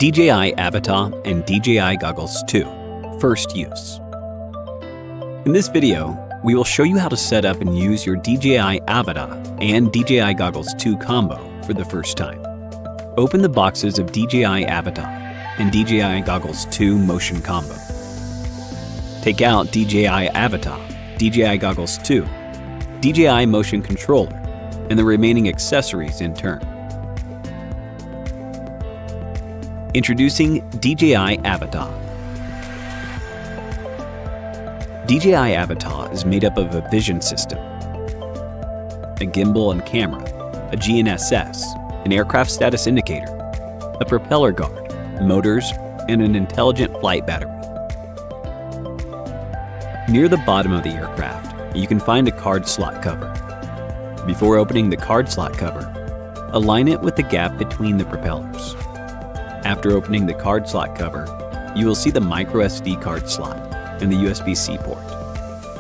DJI Avata and DJI Goggles 2 First Use. In this video, we will show you how to set up and use your DJI Avata and DJI Goggles 2 combo for the first time. Open the boxes of DJI Avata and DJI Goggles 2 Motion Combo. Take out DJI Avata, DJI Goggles 2, DJI Motion Controller, and the remaining accessories in turn. Introducing DJI Avata. DJI Avata is made up of a vision system, a gimbal and camera, a GNSS, an aircraft status indicator, a propeller guard, motors, and an intelligent flight battery. Near the bottom of the aircraft, you can find a card slot cover. Before opening the card slot cover, align it with the gap between the propellers. After opening the card slot cover, you will see the microSD card slot and the USB-C port,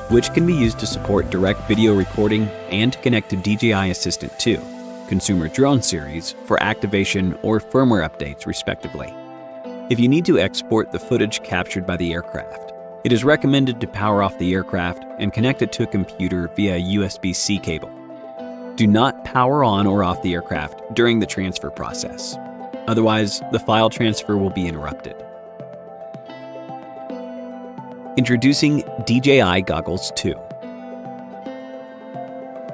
which can be used to support direct video recording and to connect to DJI Assistant 2, Consumer Drone Series for activation or firmware updates respectively. If you need to export the footage captured by the aircraft, it is recommended to power off the aircraft and connect it to a computer via a USB-C cable. Do not power on or off the aircraft during the transfer process. Otherwise, the file transfer will be interrupted. Introducing DJI Goggles 2.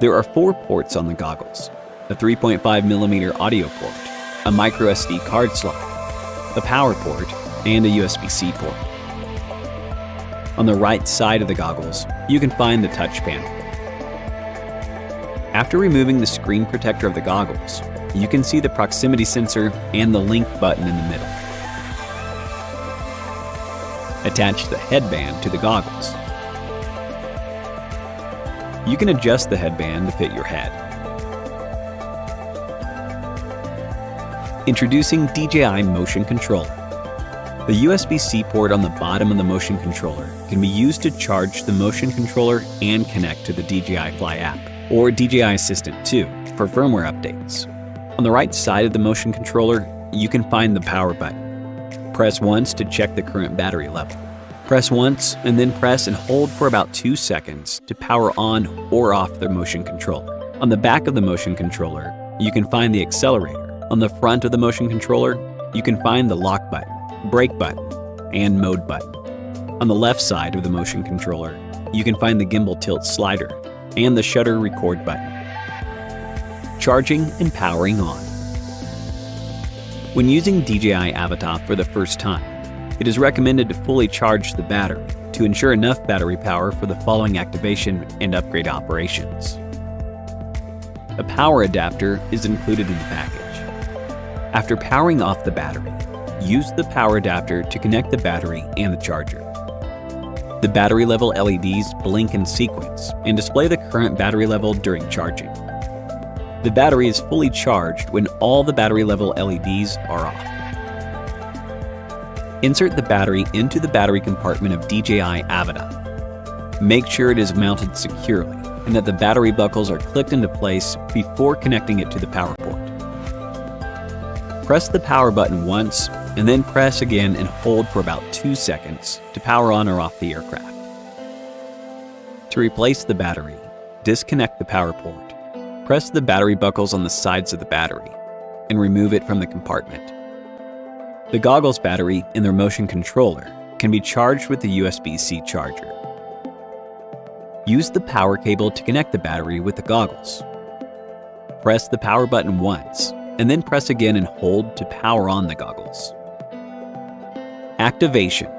There are 4 ports on the goggles: a 3.5mm audio port, a microSD card slot, a power port, and a USB-C port. On the right side of the goggles, you can find the touch panel. After removing the screen protector of the goggles, you can see the proximity sensor and the link button in the middle. Attach the headband to the goggles. You can adjust the headband to fit your head. Introducing DJI Motion Controller. The USB-C port on the bottom of the motion controller can be used to charge the motion controller and connect to the DJI Fly app or DJI Assistant 2 for firmware updates. On the right side of the motion controller, you can find the power button. Press once to check the current battery level. Press once and then press and hold for about 2 seconds to power on or off the motion controller. On the back of the motion controller, you can find the accelerator. On the front of the motion controller, you can find the lock button, brake button, and mode button. On the left side of the motion controller, you can find the gimbal tilt slider and the shutter record button. Charging and powering on. When using DJI Avata for the first time, it is recommended to fully charge the battery to ensure enough battery power for the following activation and upgrade operations. A power adapter is included in the package. After powering off the battery, use the power adapter to connect the battery and the charger. The battery level LEDs blink in sequence and display the current battery level during charging. The battery is fully charged when all the battery level LEDs are off. Insert the battery into the battery compartment of DJI Avata. Make sure it is mounted securely and that the battery buckles are clicked into place before connecting it to the power port. Press the power button once and then press again and hold for about 2 seconds to power on or off the aircraft. To replace the battery, disconnect the power port. Press the battery buckles on the sides of the battery and remove it from the compartment. The goggles battery and their motion controller can be charged with the USB-C charger. Use the power cable to connect the battery with the goggles. Press the power button once and then press again and hold to power on the goggles. Activation.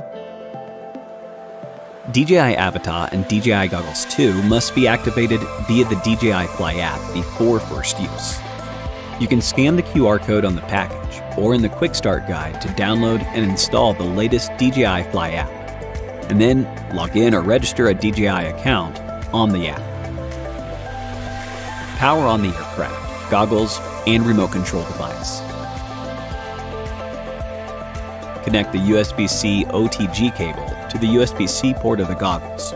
DJI Avata and DJI Goggles 2 must be activated via the DJI Fly app before first use. You can scan the QR code on the package or in the Quick Start Guide to download and install the latest DJI Fly app, and then log in or register a DJI account on the app. Power on the aircraft, goggles, and remote control device. Connect the USB-C OTG cable to the USB-C port of the goggles,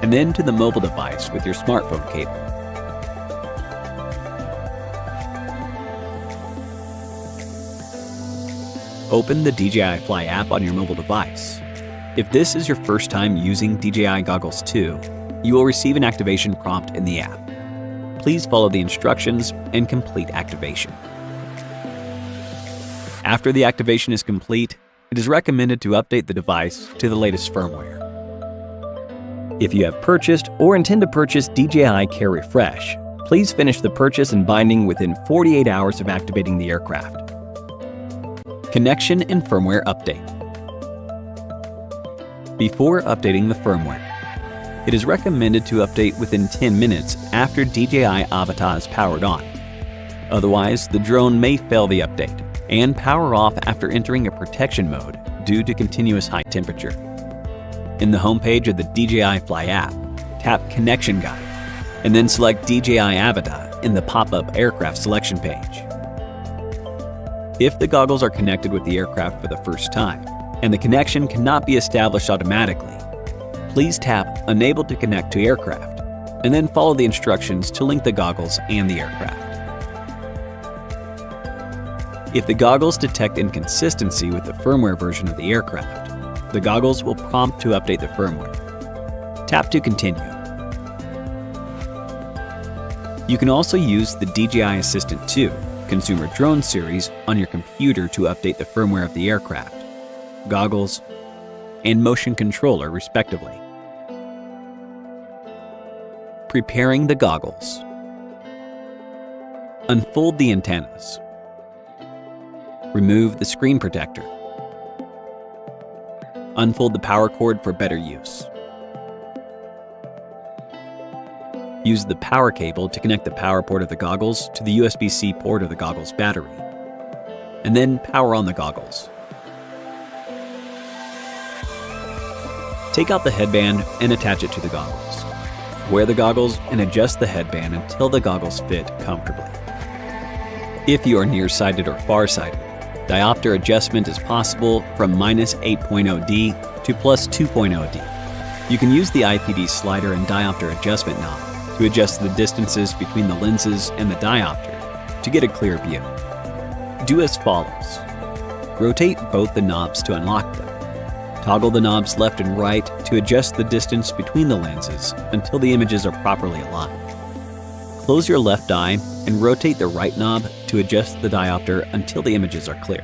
and then to the mobile device with your smartphone cable. open the DJI Fly app on your mobile device. If this is your first time using DJI Goggles 2, you will receive an activation prompt in the app. Please follow the instructions and complete activation. After the activation is complete, it is recommended to update the device to the latest firmware. If you have purchased or intend to purchase DJI Care Refresh, please finish the purchase and binding within 48 hours of activating the aircraft. Connection and firmware update. Before updating the firmware, it is recommended to update within 10 minutes after DJI Avata is powered on. Otherwise, the drone may fail the update and power off after entering a protection mode due to continuous high temperature. In the homepage of the DJI Fly app, tap Connection Guide, and then select DJI Avata in the pop-up aircraft selection page. If the goggles are connected with the aircraft for the first time, and the connection cannot be established automatically, please tap Unable to connect to aircraft, and then follow the instructions to link the goggles and the aircraft. If the goggles detect inconsistency with the firmware version of the aircraft, the goggles will prompt to update the firmware. Tap to continue. You can also use the DJI Assistant 2 Consumer Drone Series on your computer to update the firmware of the aircraft, goggles, and motion controller respectively. Preparing the goggles. Unfold the antennas. Remove the screen protector. Unfold the power cord for better use. Use the power cable to connect the power port of the goggles to the USB-C port of the goggles battery, and then power on the goggles. Take out the headband and attach it to the goggles. Wear the goggles and adjust the headband until the goggles fit comfortably. If you are nearsighted or farsighted, diopter adjustment is possible from -8.0D to +2.0D. You can use the IPD slider and diopter adjustment knob to adjust the distances between the lenses and the diopter to get a clear view. Do as follows. Rotate both the knobs to unlock them. Toggle the knobs left and right to adjust the distance between the lenses until the images are properly aligned. Close your left eye and rotate the right knob to adjust the diopter until the images are clear.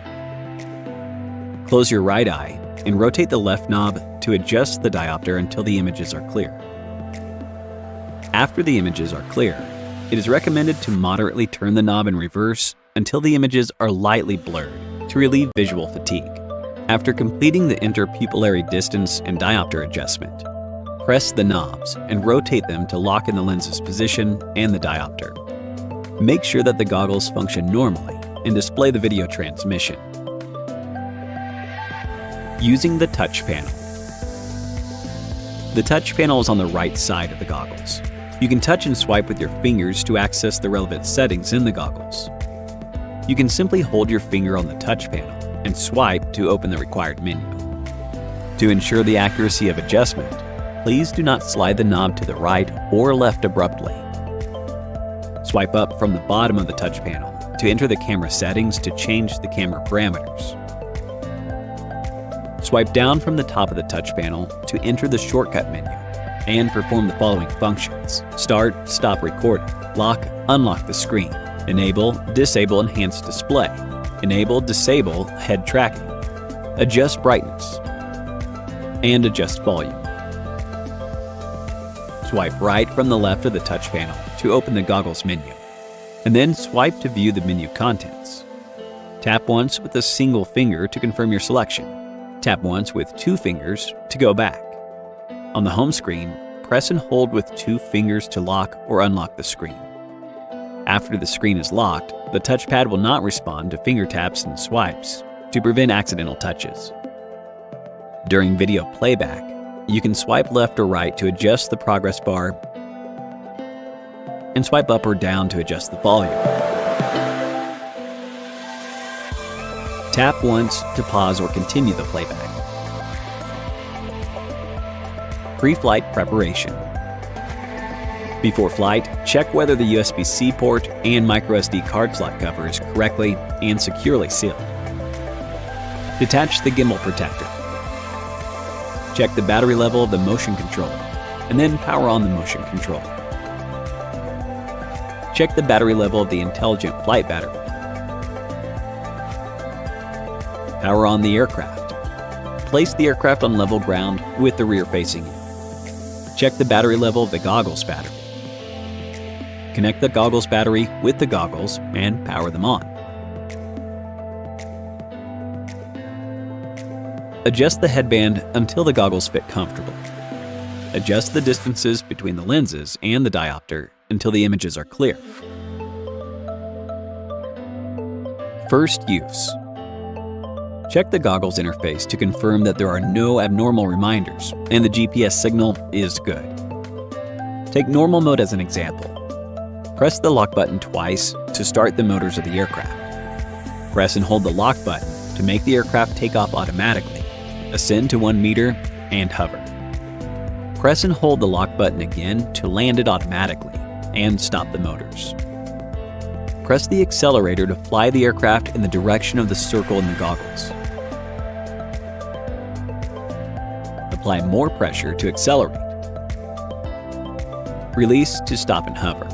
Close your right eye and rotate the left knob to adjust the diopter until the images are clear. After the images are clear, it is recommended to moderately turn the knob in reverse until the images are lightly blurred to relieve visual fatigue. After completing the interpupillary distance and diopter adjustment, press the knobs and rotate them to lock in the lens's position and the diopter. Make sure that the goggles function normally and display the video transmission. Using the touch panel. The touch panel is on the right side of the goggles. You can touch and swipe with your fingers to access the relevant settings in the goggles. You can simply hold your finger on the touch panel and swipe to open the required menu. To ensure the accuracy of adjustment, please do not slide the knob to the right or left abruptly. Swipe up from the bottom of the touch panel to enter the camera settings to change the camera parameters. Swipe down from the top of the touch panel to enter the shortcut menu and perform the following functions: start, stop recording, lock, unlock the screen, enable, disable enhanced display, enable, disable head tracking, adjust brightness, and adjust volume. Swipe right from the left of the touch panel to open the goggles menu, and then swipe to view the menu contents. Tap once with a single finger to confirm your selection. Tap once with 2 fingers to go back. On the home screen, press and hold with 2 fingers to lock or unlock the screen. After the screen is locked, the touchpad will not respond to finger taps and swipes to prevent accidental touches. During video playback, you can swipe left or right to adjust the progress bar and swipe up or down to adjust the volume. Tap once to pause or continue the playback. Pre-flight preparation. Before flight, check whether the USB-C port and microSD card slot cover is correctly and securely sealed. Detach the gimbal protector. Check the battery level of the motion controller, and then power on the motion controller. Check the battery level of the intelligent flight battery. Power on the aircraft. Place the aircraft on level ground with the rear facing you. Check the battery level of the goggles battery. Connect the goggles battery with the goggles and power them on. Adjust the headband until the goggles fit comfortably. Adjust the distances between the lenses and the diopter until the images are clear. First use. Check the goggles interface to confirm that there are no abnormal reminders and the GPS signal is good. Take normal mode as an example. Press the lock button twice to start the motors of the aircraft. Press and hold the lock button to make the aircraft take off automatically. Ascend to 1 meter and hover. Press and hold the lock button again to land it automatically and stop the motors. Press the accelerator to fly the aircraft in the direction of the circle in the goggles. Apply more pressure to accelerate. Release to stop and hover.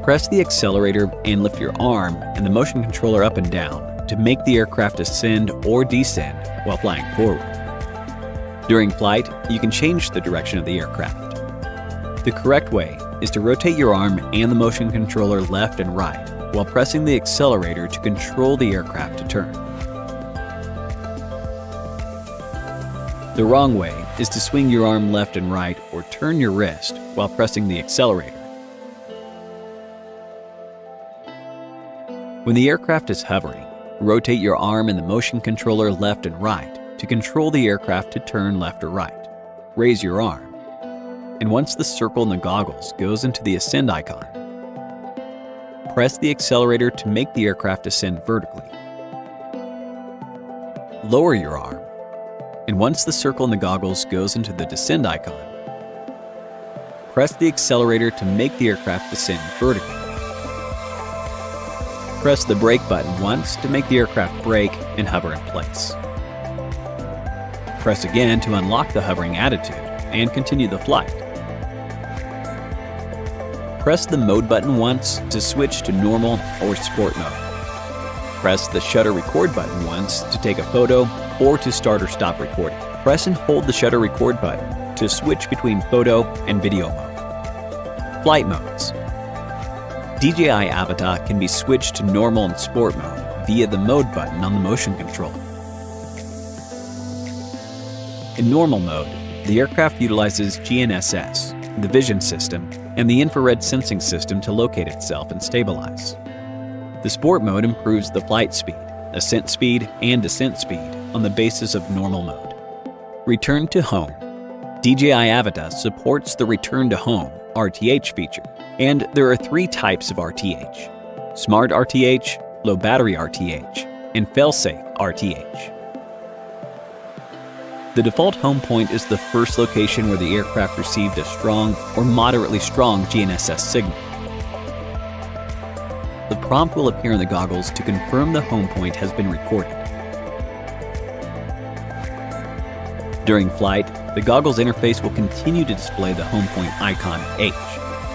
Press the accelerator and lift your arm and the motion controller up and down to make the aircraft ascend or descend while flying forward. During flight, you can change the direction of the aircraft. The correct way is to rotate your arm and the motion controller left and right while pressing the accelerator to control the aircraft to turn. The wrong way is to swing your arm left and right or turn your wrist while pressing the accelerator. When the aircraft is hovering, rotate your arm and the motion controller left and right to control the aircraft to turn left or right. Raise your arm, and once the circle in the goggles goes into the ascend icon, press the accelerator to make the aircraft ascend vertically. Lower your arm, and once the circle in the goggles goes into the descend icon, press the accelerator to make the aircraft descend vertically. Press the brake button once to make the aircraft brake and hover in place. Press again to unlock the hovering attitude and continue the flight. Press the mode button once to switch to normal or sport mode. Press the shutter record button once to take a photo or to start or stop recording. Press and hold the shutter record button to switch between photo and video mode. Flight modes. DJI Avata can be switched to normal and sport mode via the mode button on the motion controller. In normal mode, the aircraft utilizes GNSS, the vision system, and the infrared sensing system to locate itself and stabilize. The sport mode improves the flight speed, ascent speed, and descent speed on the basis of normal mode. Return to home. DJI Avata supports the Return to Home RTH feature, and there are 3 types of RTH: Smart RTH, Low Battery RTH, and Failsafe RTH. The default home point is the first location where the aircraft received a strong or moderately strong GNSS signal. The prompt will appear in the goggles to confirm the home point has been recorded. During flight, the goggles interface will continue to display the home point icon H,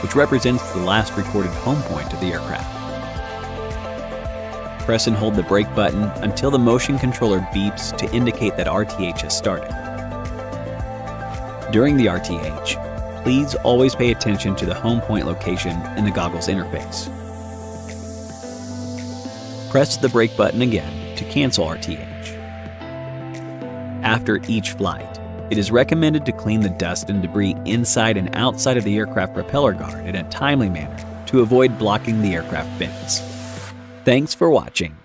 which represents the last recorded home point of the aircraft. Press and hold the brake button until the motion controller beeps to indicate that RTH has started. During the RTH, please always pay attention to the home point location in the goggles interface. Press the brake button again to cancel RTH. After each flight, it is recommended to clean the dust and debris inside and outside of the aircraft propeller guard in a timely manner to avoid blocking the aircraft bins. Thanks for watching.